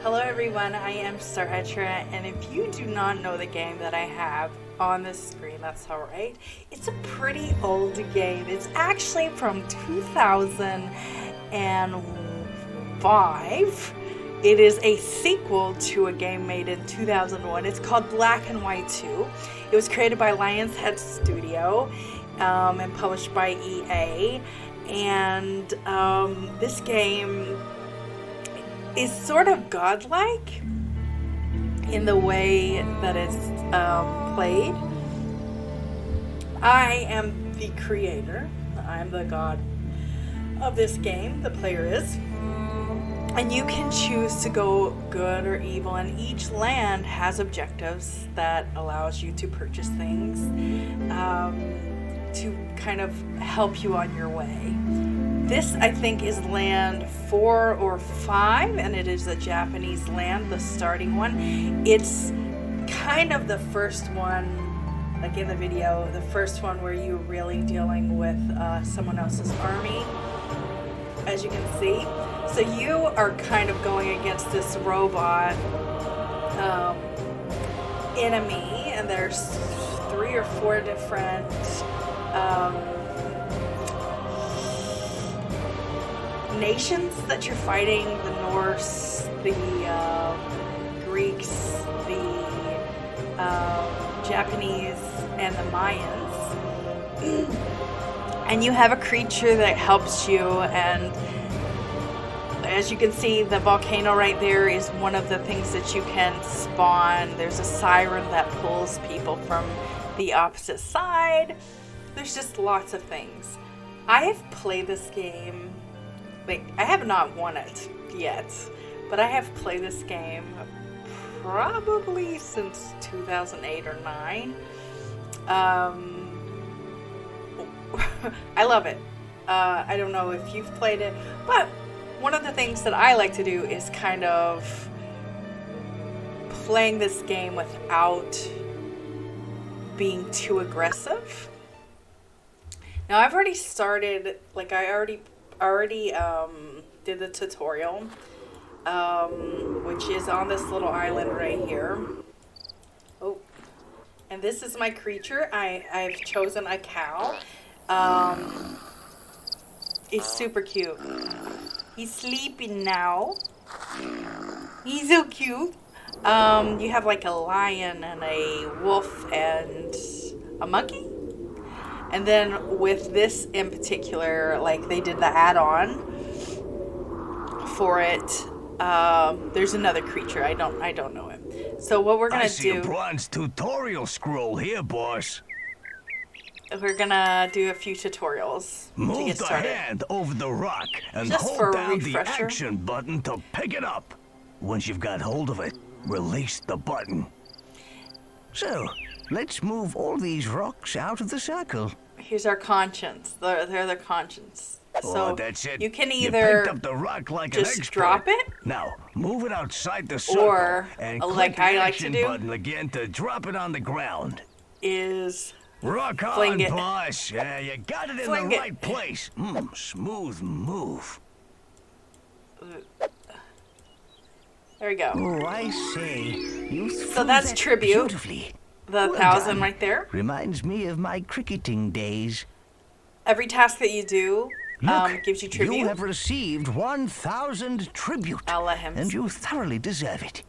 Hello everyone, I am Staretra, and if you do not know the game that I have on the screen, that's alright. It's a pretty old game. It's actually from 2005. It is a sequel to a game made in 2001. It's called Black and White 2. It was created by Lion's Head Studio and published by EA. And this game is sort of godlike in the way that it's played. I am the creator. I'm the god of this game. The player is. And you can choose to go good or evil, and each land has objectives that allows you to purchase things to kind of help you on your way. This, I think, is land 4 or 5, and it is a Japanese land, the starting one. It's kind of the first one, like in the video, the first one where you're really dealing with someone else's army, as you can see. So you are kind of going against this robot enemy, and there's 3 or 4 different nations that you're fighting: the Norse, the Greeks, the Japanese, and the Mayans. And you have a creature that helps you, and as you can see, the volcano right there is one of the things that you can spawn. There's a siren that pulls people from the opposite side. There's just lots of things. I have played this game. Like, I have not won it yet, but I have played this game probably since 2008 or 9. I love it. I don't know if you've played it, but one of the things that I like to do is kind of playing this game without being too aggressive. Now, I've already started, like I already did the tutorial, which is on this little island right here. Oh, and this is my creature. I've chosen a cow. He's super cute. He's sleeping now. He's so cute. You have like a lion and a wolf and a monkey. And then with this in particular, like they did the add-on for it. There's another creature. I don't know it. So what we're gonna I see a bronze tutorial scroll here, boss. We're gonna do a few tutorials to Move get the started. hand over the rock and Just for hold a down the refresher. action button to pick it up. Once you've got hold of it, release the button. So, let's move all these rocks out of the circle. Here's our conscience. They're the conscience. So that's it. you can You either picked up the rock like an just expert. drop it, Now, move it outside the circle or and like click the I like to action do, button again to drop it on the ground. is Rock on, fling it. boss. Yeah, you got it in Fling the it. right place. Smooth move. There we go. Oh, I say. You So that's tribute. Beautifully. The Well 1,000 done. right there. Reminds me of my cricketing days. Every task that you do Look, gives you tribute. you have received 1,000 tribute. I'll let him. And you thoroughly deserve it.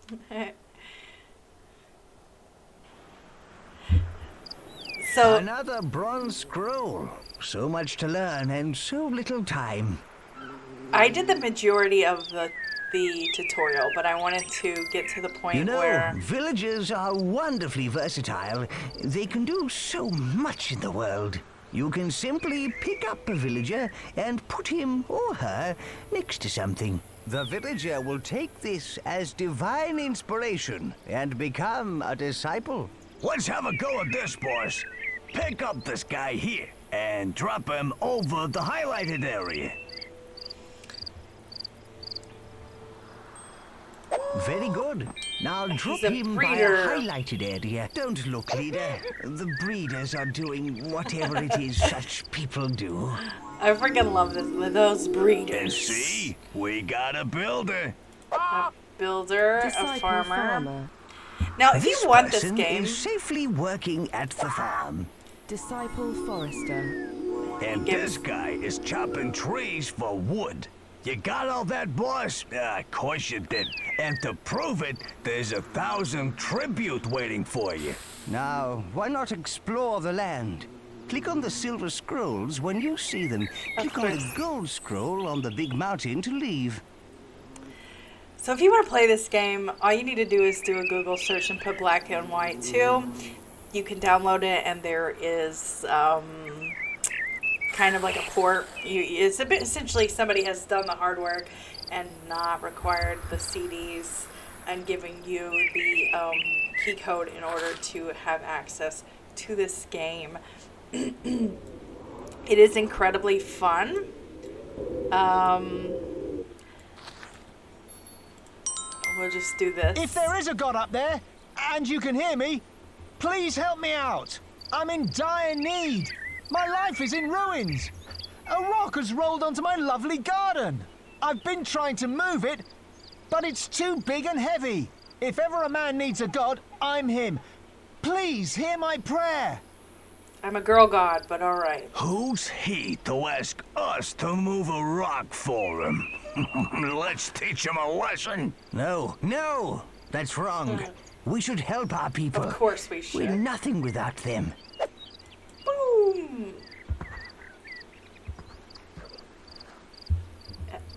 So Another bronze scroll. So much to learn and so little time. I did the majority of the tutorial, but I wanted to get to the point You know, where villagers are wonderfully versatile. They can do so much in the world. You can simply pick up a villager and put him or her next to something. The villager will take this as divine inspiration and become a disciple. Let's have a go at this, boss. Pick up this guy here and drop him over the highlighted area. Very good. Now drop He's a him by a breeder. highlighted area. Don't look, leader. The breeders are doing whatever it is such people do. I freaking love those breeders. And see, we got a builder. builder, a Disciple farmer. Now, if you want this game, is safely working at the farm. Disciple forester. And this guy is chopping trees for wood. You got all that, boss? Of course you did. And to prove it, there's 1,000 tribute waiting for you. Now, why not explore the land? Click on the silver scrolls when you see them. Click on the gold scroll on the big mountain to leave. so if you want to play this game, all you need to do is do a Google search and put Black and White 2. You can download it, and there is kind of like a port. It's a bit essentially somebody has done the hard work and not required the CDs and giving you the key code in order to have access to this game. It is incredibly fun. We'll just do this. If there is a god up there, and you can hear me, please help me out. I'm in dire need. My life is in ruins. A rock has rolled onto my lovely garden. I've been trying to move it, but it's too big and heavy. If ever a man needs a god, I'm him. Please hear my prayer. I'm a girl god, but all right. Who's he to ask us to move a rock for him? Let's teach him a lesson. No, that's wrong. We should help our people. Of course we should. We're nothing without them. Boom!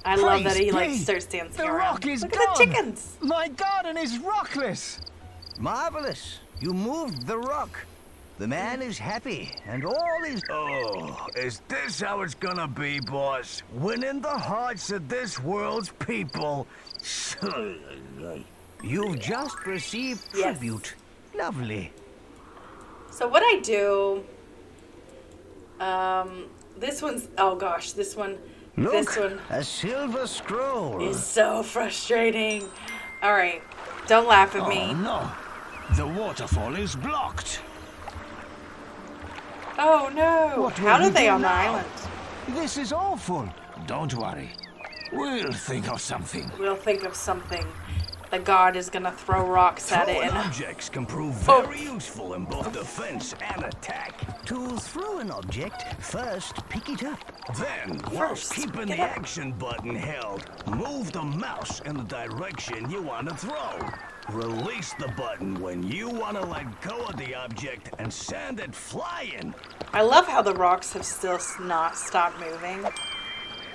I love that he like starts dancing the around. rock is Look gone. at the chickens. My garden is rockless. Marvelous. You moved the rock. The man is happy, and all is... Oh, is this how it's gonna be, boss? Winning the hearts of this world's people. You've just received tribute. Lovely. So what I do, this one's, oh gosh, this one Look, a silver scroll. is so frustrating. All right, don't laugh at me. No, the waterfall is blocked. Oh no, What will how we did they do on the now? island? This is awful. Don't worry. We'll think of something. We'll think of something. The god is gonna throw rocks at it. Throwing And objects can prove very useful in both defense and attack. To throw an object, first pick it up. Then, while First, keeping pick the it up. action button held, move the mouse in the direction you want to throw. Release the button when you want to let go of the object and send it flying. I love how the rocks have still not stopped moving.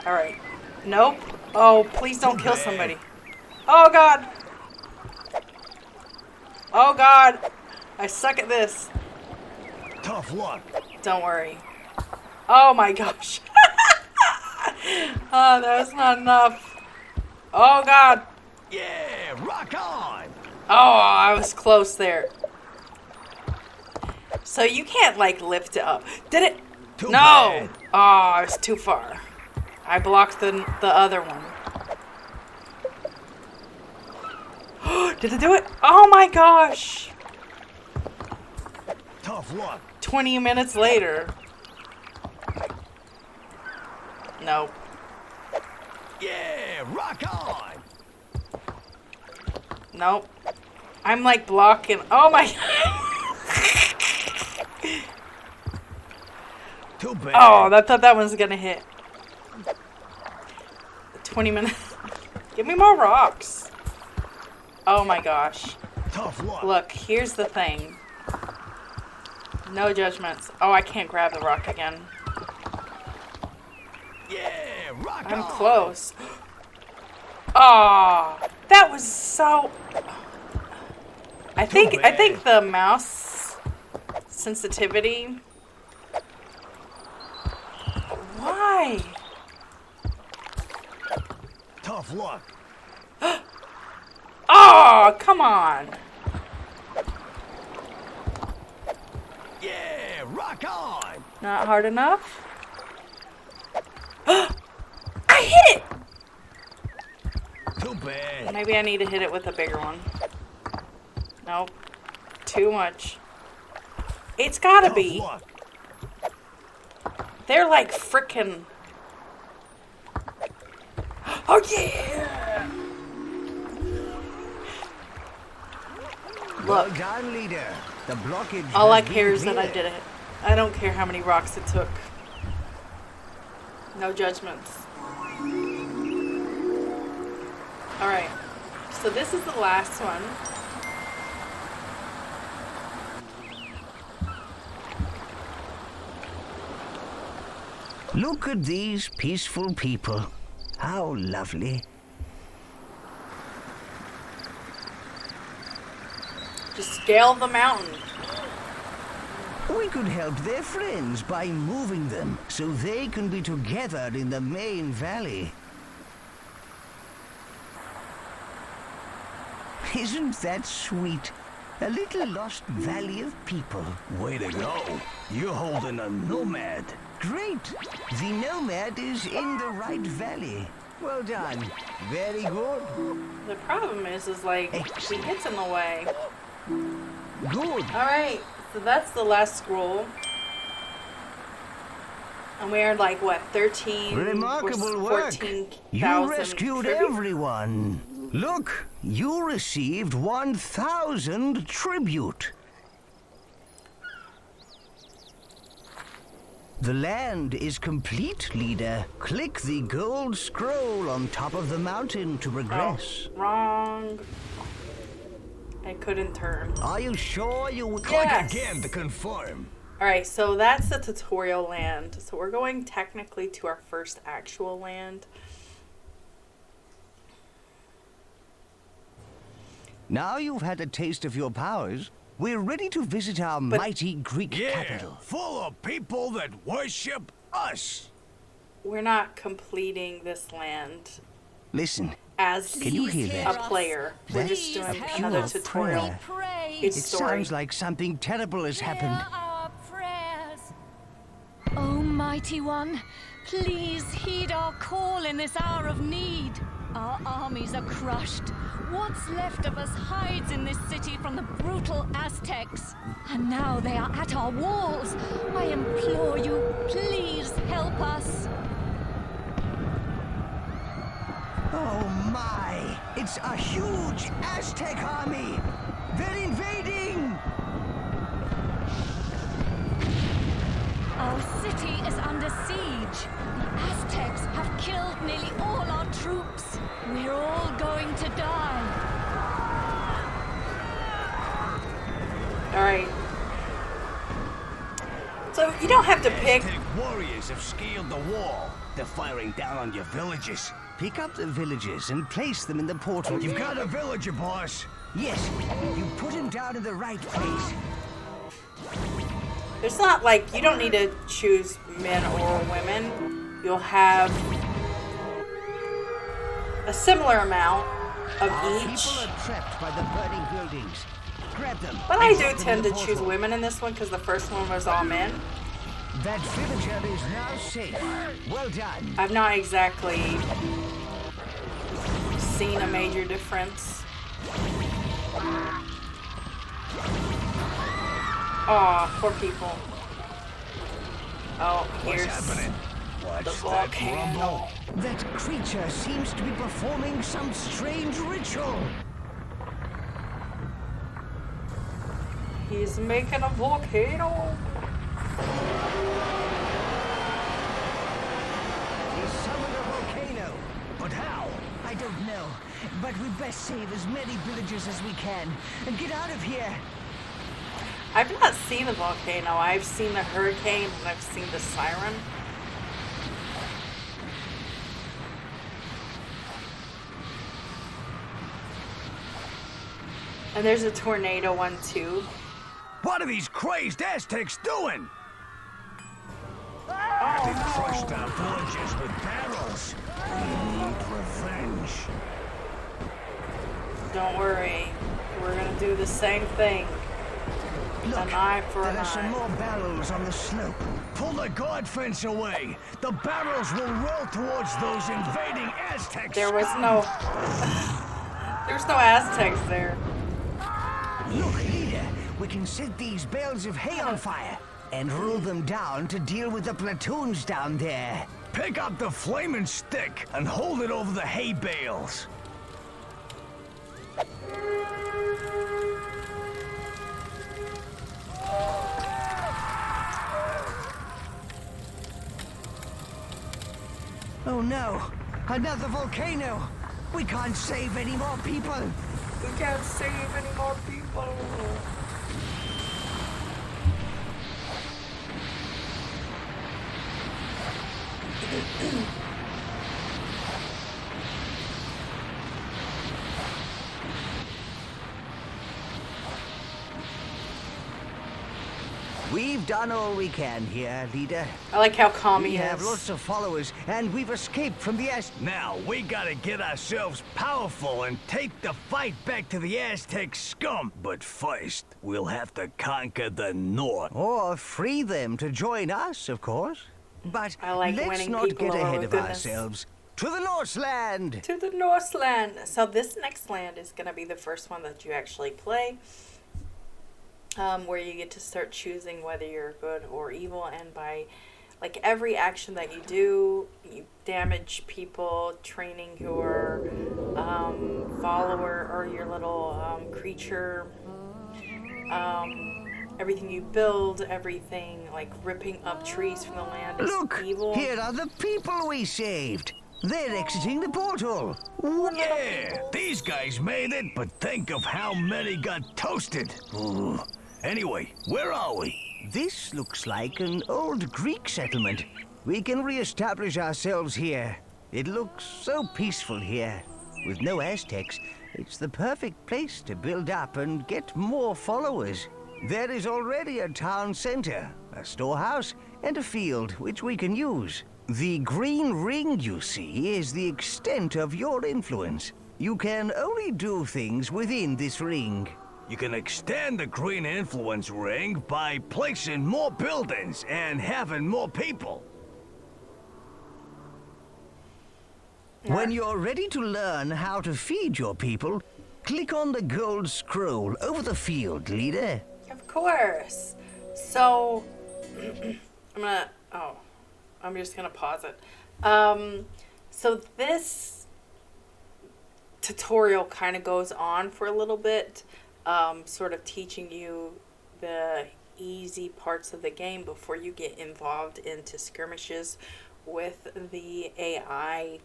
All right, nope. Oh, please don't kill somebody. Oh god. Oh god. I suck at this. Tough luck. Don't worry. Oh my gosh. Oh, that was not enough. Oh god. Yeah, rock on. Oh, I was close there. So you can't like lift it up. Did it? Too No. bad. Oh, I was too far. I blocked the other one. Did it do it? Oh my gosh. Tough luck. 20 minutes later. Nope. Yeah, rock on. Nope. I'm like blocking. Oh my. Too bad. Oh, I thought that one was gonna hit. 20 minutes. Give me more rocks. Oh my gosh. Tough luck. Look, here's the thing. No judgments. Oh, I can't grab the rock again. Yeah, rock I'm on. close. Oh, that was so. I think the mouse sensitivity. Why? Tough luck. Oh, come on. Yeah, rock on. Not hard enough. I hit it. Too bad. Maybe I need to hit it with a bigger one. Nope. Too much. It's gotta Tough be. luck. They're like frickin'. Oh yeah! Well Look, done, leader. The blockage all I has care been is that I cleared. did it. I don't care how many rocks it took. No judgments. Alright, so this is the last one. Look at these peaceful people. How lovely. Just scale the mountain. We could help their friends by moving them so they can be together in the main valley. Isn't that sweet? A little lost valley of people. Way to go. You're holding a nomad. Great! The nomad is in the right valley. Well done. Very good. The problem is like, she gets in the way. Good. Alright, so that's the last scroll. And we are like, what, 13 Remarkable or work. 14,000 You rescued tribute? everyone. Look, you received 1,000 tribute. The land is complete, leader. Click the gold scroll on top of the mountain to progress. Oh, wrong. I couldn't turn. Are you sure you would Yes. Click again to confirm. Alright, so that's the tutorial land. So we're going technically to our first actual land. Now you've had a taste of your powers, we're ready to visit our mighty Greek capital. full of people that worship us. We're not completing this land Listen, as can you hear a that? player. We're That's just doing a pure another tutorial. prayer. Pray. It's It story. sounds like something terrible has happened. Hear our prayers. Almighty One, please heed our call in this hour of need. Our armies are crushed. What's left of us hides in this city from the brutal Aztecs. And now they are at our walls. I implore you, please help us. Oh my! It's a huge Aztec army! They're invading! Our city is under siege. The Aztecs have killed nearly all our troops. We're all going to die. Alright. So you don't have to pick. Aztec warriors have scaled the wall. They're firing down on your villages. Pick up the villagers and place them in the portal. You've got a villager, boss. Yes, you put him down in the right place. It's not like you don't need to choose men or women. You'll have a similar amount of each. People are trapped by the burning buildings. Grab them. But I and do drop them tend in to the choose portal. women in this one because the first one was all men. That villager is now safe. Well done. I've not exactly seen a major difference. Aw, poor people. Oh, What's here's happening? the What's that volcano. rumble? That creature seems to be performing some strange ritual. He's making a volcano. He summoned a volcano. But how? I don't know. But we best save as many villagers as we can and get out of here. I've not seen the volcano. I've seen the hurricane and I've seen the siren. And there's a tornado one too. What are these crazed Aztecs doing? They crushed our villages with barrels. We need revenge. Don't worry. We're gonna do the same thing. Look, An eye for there an are some eye. more barrels on the slope. Pull the guard fence away. The barrels will roll towards those invading Aztecs. There was no there's no Aztecs there. Look, leader, we can set these bales of hay on fire and roll them down to deal with the platoons down there. Pick up the flaming stick and hold it over the hay bales. no! Another volcano! We can't save any more people! We can't save any more people. We've done all we can here, leader. I like how calm We he have is. lots of followers, and we've escaped from the Now, we gotta get ourselves powerful and take the fight back to the Aztec scum. But first, we'll have to conquer the North. Or free them to join us, of course. But I like let's winning not people get over, ahead of goodness. ourselves. To the Northland! To the Northland. So this next land is going to be the first one that you actually play. Where you get to start choosing whether you're good or evil, and by like every action that you do, you damage people, training your follower or your little creature. Everything you build, everything like ripping up trees from the land is Look, evil. here are the people we saved. They're exiting the portal. Yeah, these guys made it, but think of how many got toasted. Ooh. Anyway, where are we? This looks like an old Greek settlement. We can re-establish ourselves here. It looks so peaceful here. With no Aztecs, it's the perfect place to build up and get more followers. There is already a town center, a storehouse, and a field which we can use. The green ring you see is the extent of your influence. You can only do things within this ring. You can extend the green influence ring by placing more buildings and having more people. When you're ready to learn how to feed your people, click on the gold scroll over the field, leader. Of course. So I'm just gonna pause it. So this tutorial kind of goes on for a little bit, sort of teaching you the easy parts of the game before you get involved into skirmishes with the AI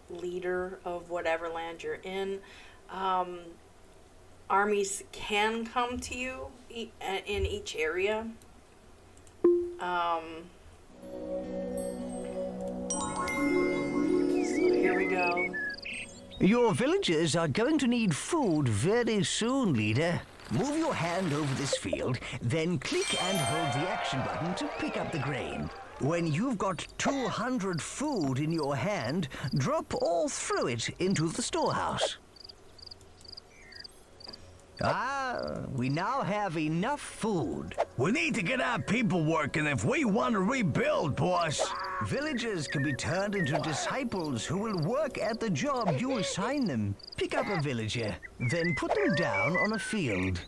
leader of whatever land you're in. Armies can come to you in each area. So here we go. Your villagers are going to need food very soon, leader. Move your hand over this field, then click and hold the action button to pick up the grain. When you've got 200 food in your hand, drop all through it into the storehouse. We now have enough food. We need to get our people working if we want to rebuild, boss. Villagers can be turned into disciples who will work at the job you assign them. Pick up a villager, then put them down on a field.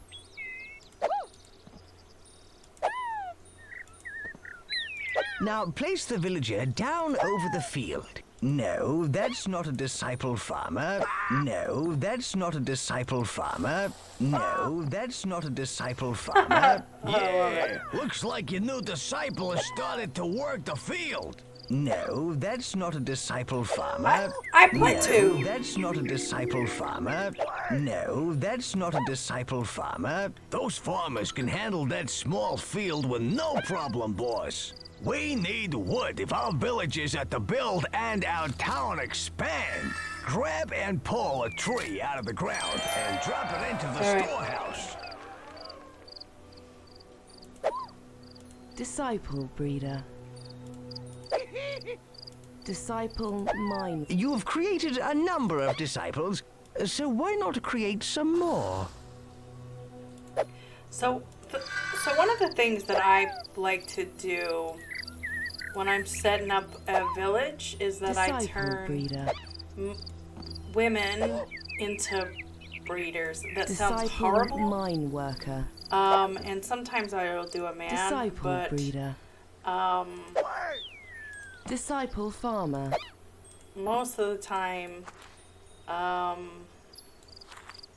Now place the villager down over the field. No, that's not a disciple farmer. No, that's not a disciple farmer. No, that's not a disciple farmer. Yeah, looks like your new disciple has started to work the field. No, that's not a disciple farmer. I put two. That's not a disciple farmer. No, that's not a disciple farmer. Those farmers can handle that small field with no problem, boss. We need wood if our villages are to build and our town expand. Grab and pull a tree out of the ground and drop it into the storehouse. Disciple breeder. Disciple mine. You've created a number of disciples, so why not create some more? So one of the things that I like to do when I'm setting up a village is that I Disciple turn breeder. women into breeders. That sounds Disciple horrible. mine worker. And sometimes I will do a man, Disciple but breeder. Disciple farmer. most of the time,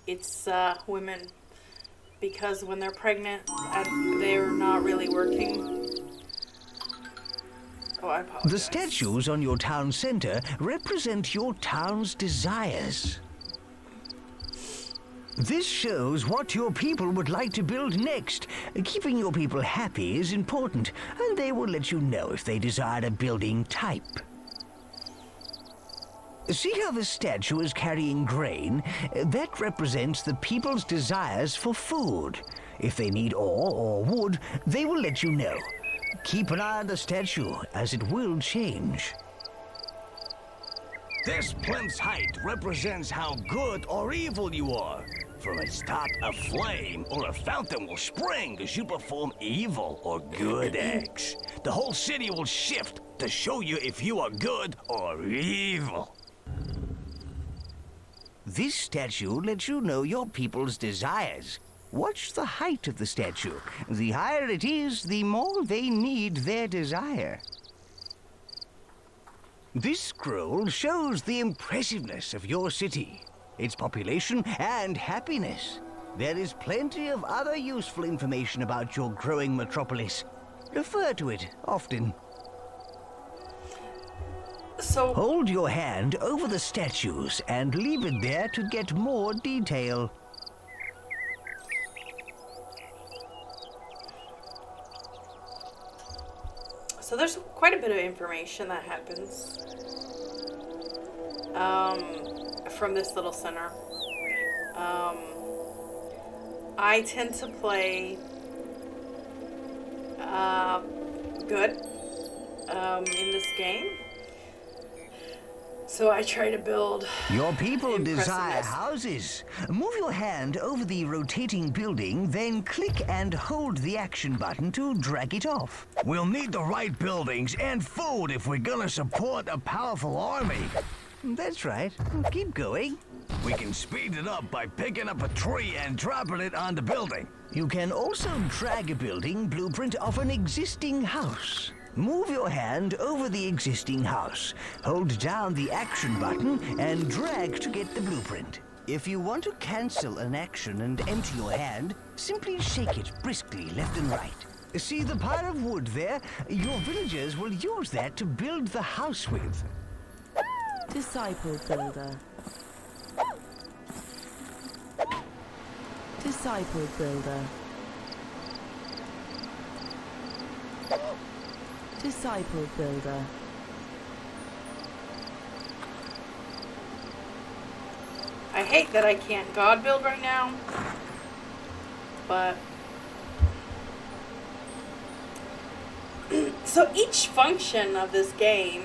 it's women, because when they're pregnant, they're not really working. Oh, I apologize. The statues on your town center represent your town's desires. This shows what your people would like to build next. Keeping your people happy is important, and they will let you know if they desire a building type. See how the statue is carrying grain? That represents the people's desires for food. If they need ore or wood, they will let you know. Keep an eye on the statue, as it will change. This plinth's height represents how good or evil you are. From its top, a flame or a fountain will spring as you perform evil or good acts. The whole city will shift to show you if you are good or evil. This statue lets you know your people's desires. Watch the height of the statue. The higher it is, the more they need their desire. This scroll shows the impressiveness of your city, its population and happiness. There is plenty of other useful information about your growing metropolis. Refer to it often. So, Hold your hand over the statues and leave it there to get more detail. so there's quite a bit of information that happens from this little center. I tend to play good in this game. So I try to build Your people desire impressiveness. houses. Move your hand over the rotating building, then click and hold the action button to drag it off. We'll need the right buildings and food if we're gonna support a powerful army. That's right. Keep going. We can speed it up by picking up a tree and dropping it on the building. You can also drag a building blueprint of an existing house. Move your hand over the existing house. Hold down the action button and drag to get the blueprint. If you want to cancel an action and empty your hand, simply shake it briskly left and right. See the pile of wood there? Your villagers will use that to build the house with. Disciple builder. Disciple builder. Disciple builder. I hate that I can't God build right now, but so each function of this game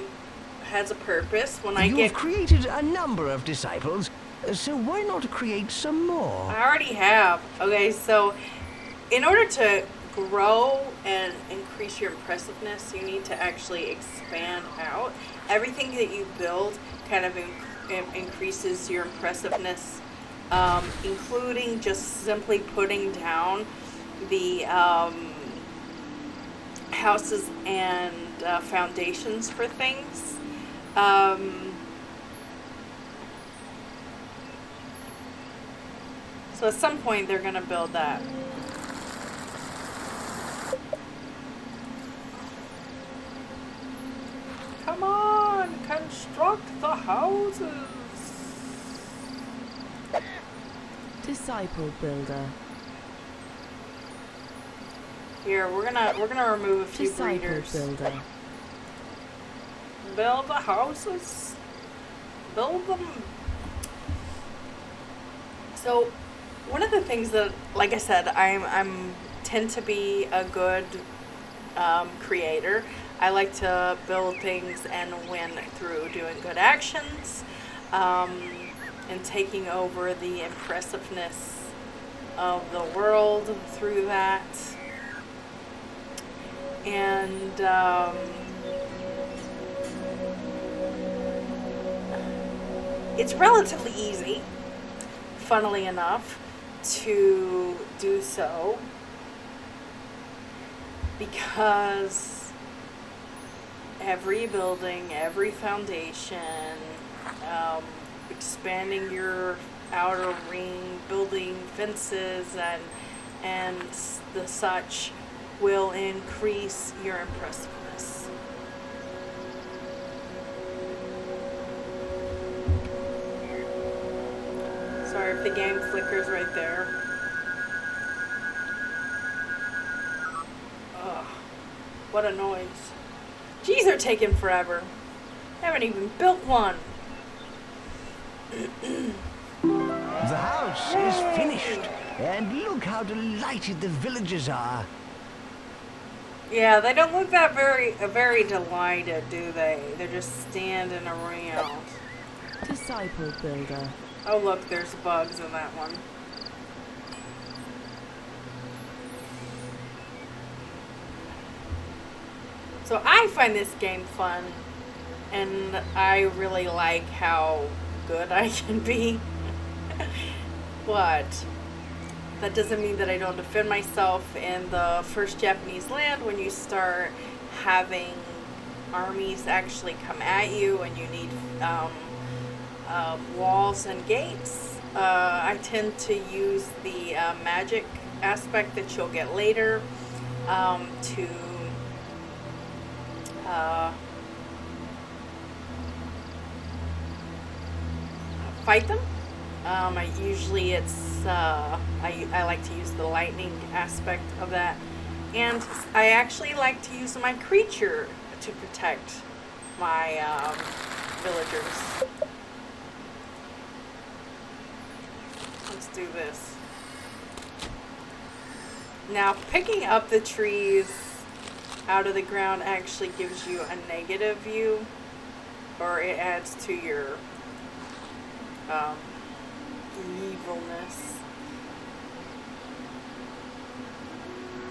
has a purpose. When I You've get, created a number of disciples, so why not create some more? I already have. Okay, so in order to grow and increase your impressiveness, you need to actually expand out. Everything that you build kind of increases your impressiveness, including just simply putting down the houses and foundations for things. So at some point they're going to build that. Come on, construct the houses. Disciple builder. Here, we're gonna remove a few Disciple breeders. builder. Build the houses. Build them. So, one of the things that, like I said, I'm tend to be a good creator. I like to build things and win through doing good actions, and taking over the impressiveness of the world through that. And it's relatively easy, funnily enough, to do so, because every building, every foundation, expanding your outer ring, building fences and the such will increase your impressiveness. if the game flickers right there. Ugh, what a noise. Geez, they're taking forever. I haven't even built one. The house is finished, and look how delighted the villagers are. Yeah, they don't look that very delighted, do they? They're just standing around. Disciple builder. Oh look, there's bugs in that one. So I find this game fun, and I really like how good I can be. But that doesn't mean that I don't defend myself in the first Japanese land when you start having armies actually come at you and you need walls and gates. I tend to use the magic aspect that you'll get later to fight them. I like to use the lightning aspect of that, and I actually like to use my creature to protect my villagers. Let's do this. Now, picking up the trees out of the ground actually gives you a negative view, or it adds to your evilness.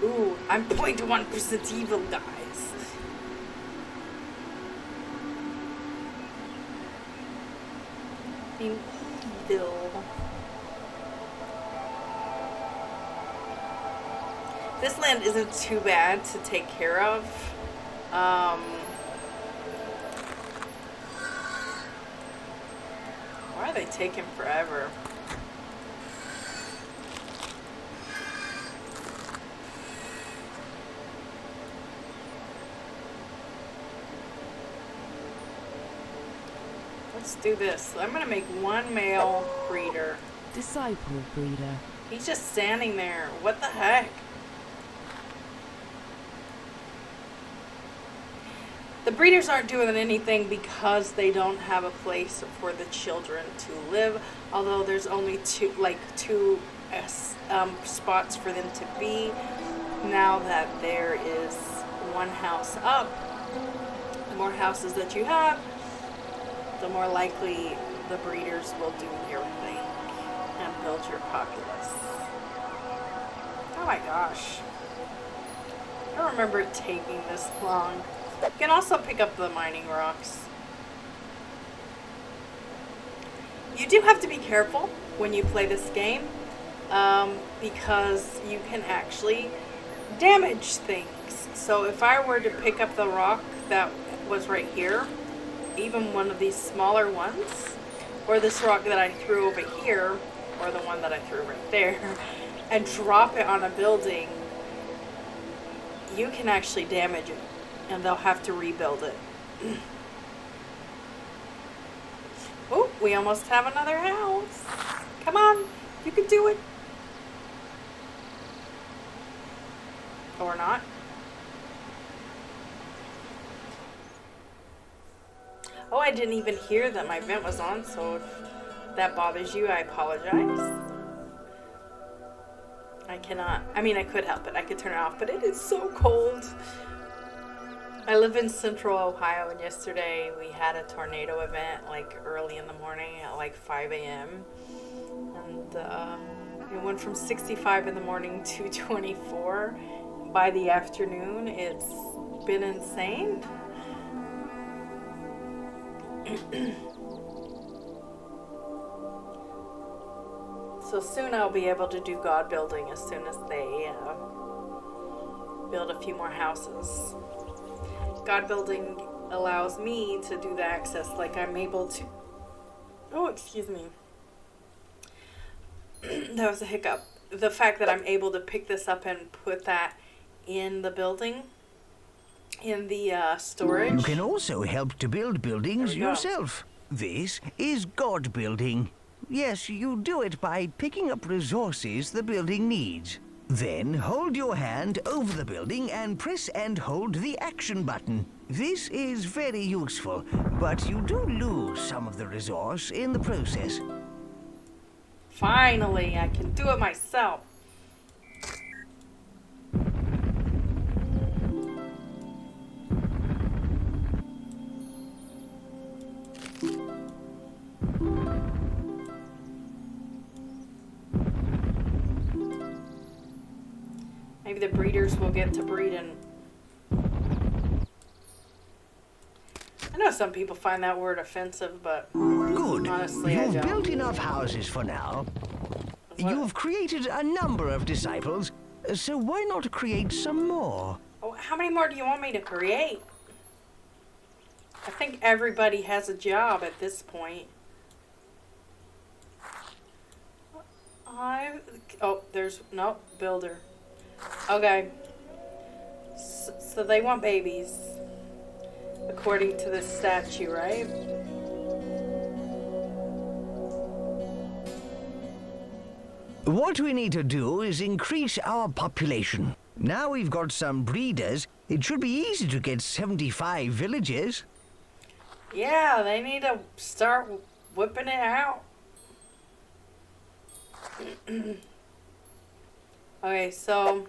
Ooh, I'm 0.1% evil, guys. I'm evil. This land isn't too bad to take care of. Why are they taking forever? Let's do this. I'm gonna make one male breeder. Disciple breeder. He's just standing there. What the heck? The breeders aren't doing anything because they don't have a place for the children to live. Although there's only two spots for them to be. Now that there is one house up, the more houses that you have, the more likely the breeders will do your thing and build your populace. Oh my gosh. I don't remember it taking this long. You can also pick up the mining rocks. You do have to be careful when you play this game because you can actually damage things. So if I were to pick up the rock that was right here, even one of these smaller ones, or this rock that I threw over here, or the one that I threw right there, and drop it on a building, you can actually damage it, and they'll have to rebuild it. Oh, we almost have another house. Come on, you can do it. Or not. Oh, I didn't even hear that my vent was on, so if that bothers you, I apologize. I cannot, I could help it. I could turn it off, but it is so cold. I live in central Ohio, and yesterday we had a tornado event like early in the morning at like 5 a.m. And it went from 65 in the morning to 24. By the afternoon, it's been insane. So soon I'll be able to do god building as soon as they build a few more houses. God building allows me to do the access, like I'm able to... Oh, excuse me. That was a hiccup. The fact that I'm able to pick this up and put that in the building, in the storage. You can also help to build buildings There we go. yourself. This is god building. Yes, you do it by picking up resources the building needs. Then hold your hand over the building and press and hold the action button. This is very useful, but you do lose some of the resource in the process. Finally, I can do it myself. Maybe the breeders will get to breeding. I know some people find that word offensive, but Good. honestly, I You've don't. built enough houses for now. You've created a number of disciples, so why not create some more? Oh, how many more do you want me to create? I think everybody has a job at this point. There's no builder. Okay. So they want babies, according to this statue, right? What we need to do is increase our population. Now we've got some breeders, it should be easy to get 75 villages. Yeah, they need to start whipping it out. Okay, so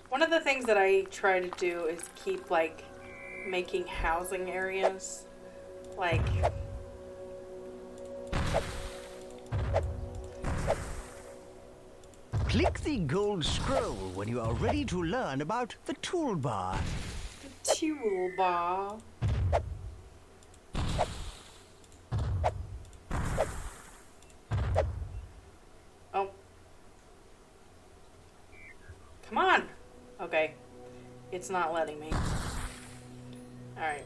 one of the things that I try to do is keep like making housing areas, like Click the gold scroll when you are ready to learn about the toolbar. toolbar. Oh. Come on. Okay. It's not letting me. Alright.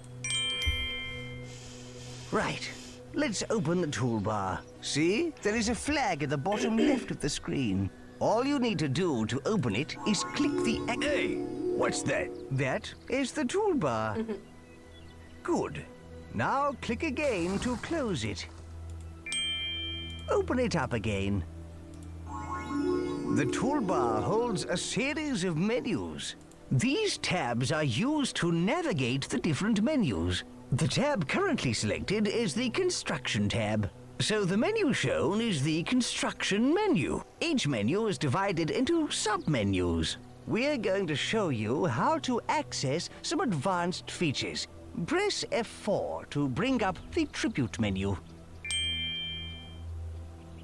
Right, let's open the toolbar. See, there is a flag at the bottom left of the screen. All you need to do to open it is click the... Hey, what's that? That is the toolbar. Good. Now click again to close it. Open it up again. The toolbar holds a series of menus. These tabs are used to navigate the different menus. The tab currently selected is the Construction tab. So the menu shown is the Construction menu. Each menu is divided into sub-menus. We're going to show you how to access some advanced features. Press F4 to bring up the Tribute menu.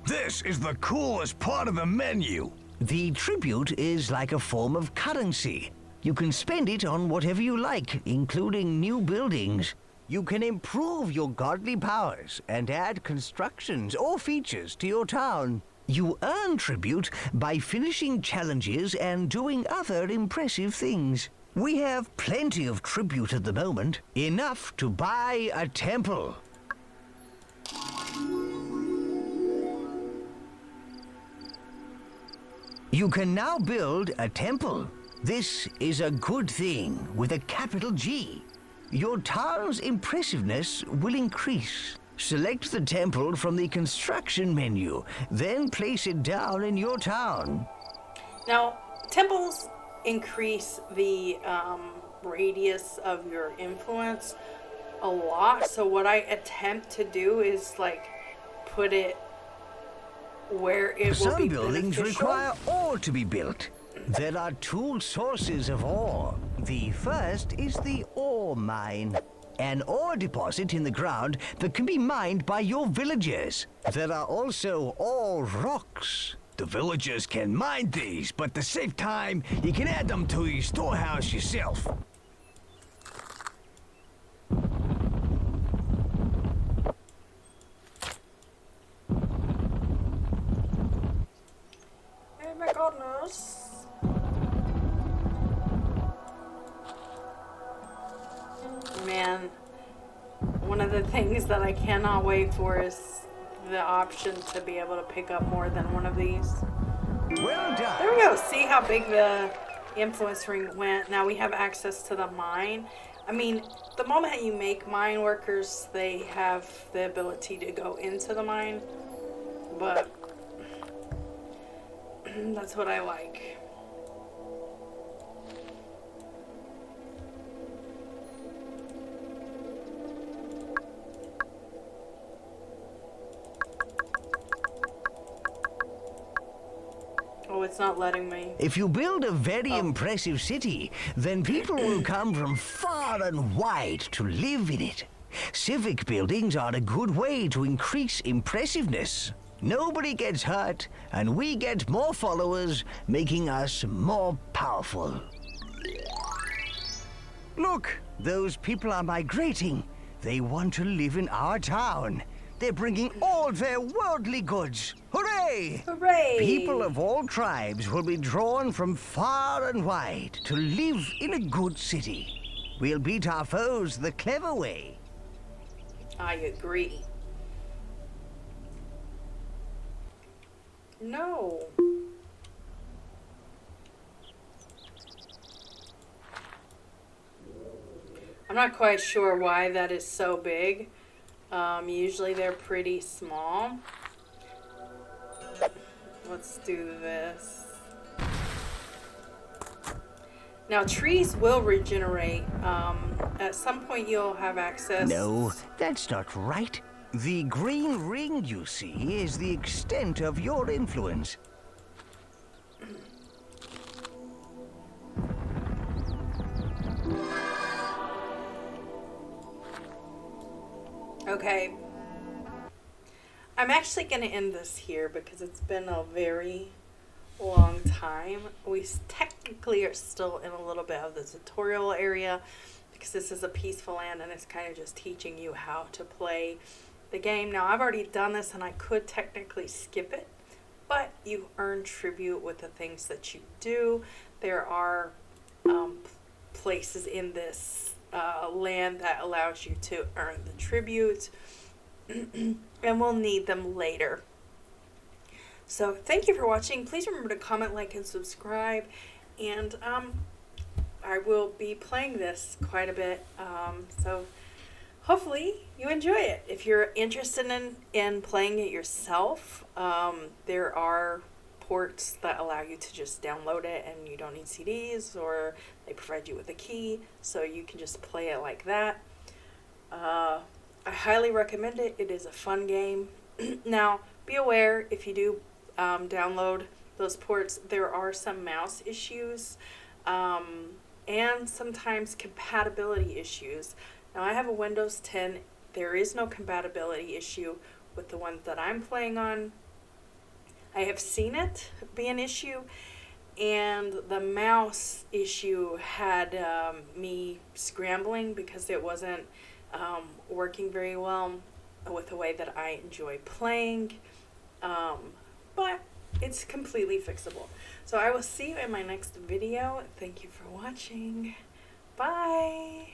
This is the coolest part of the menu. The tribute is like a form of currency. You can spend it on whatever you like, including new buildings. You can improve your godly powers and add constructions or features to your town. You earn tribute by finishing challenges and doing other impressive things. We have plenty of tribute at the moment, enough to buy a temple. You can now build a temple. This is a good thing with a capital G. Your town's impressiveness will increase. Select the temple from the Construction menu, then place it down in your town. Now, temples increase the radius of your influence a lot. So what I attempt to do is like put it where it will Some be buildings beneficial. require ore to be built. There are two sources of ore. The first is the ore mine, an ore deposit in the ground that can be mined by your villagers. There are also ore rocks. The villagers can mine these, but to save time, you can add them to your storehouse yourself. Oh my goodness. Man, one of the things that I cannot wait for is the option to be able to pick up more than one of these. Well done. There we go. See how big the influence ring went. Now we have access to the mine. I mean, the moment you make mine workers, they have the ability to go into the mine. but that's what I like. Oh, it's not letting me. If you build a very impressive city, then people will come from far and wide to live in it. Civic buildings are a good way to increase impressiveness. Nobody gets hurt, and we get more followers, making us more powerful. Look, those people are migrating. They want to live in our town. They're bringing all their worldly goods. Hooray! Hooray! People of all tribes will be drawn from far and wide to live in a good city. We'll beat our foes the clever way. I agree. No. I'm not quite sure why that is so big. Usually they're pretty small. Let's do this. Now trees will regenerate. At some point you'll have access. No, that's not right. The green ring you see is the extent of your influence. Okay. I'm actually going to end this here because it's been a very long time. We technically are still in a little bit of the tutorial area because this is a peaceful land and it's kind of just teaching you how to play the game. Now, I've already done this and I could technically skip it, but you earn tribute with the things that you do. There are places in this land that allows you to earn the tribute, and we'll need them later. So thank you for watching. Please remember to comment, like, and subscribe, and I will be playing this quite a bit, so hopefully you enjoy it. If you're interested in playing it yourself, there are ports that allow you to just download it and you don't need CDs, or they provide you with a key so you can just play it like that. I highly recommend it. It is a fun game. Now, be aware if you do download those ports, there are some mouse issues and sometimes compatibility issues. Now, I have a Windows 10. There is no compatibility issue with the ones that I'm playing on. I have seen it be an issue, and the mouse issue had me scrambling because it wasn't working very well with the way that I enjoy playing, but it's completely fixable. So I will see you in my next video. Thank you for watching. Bye.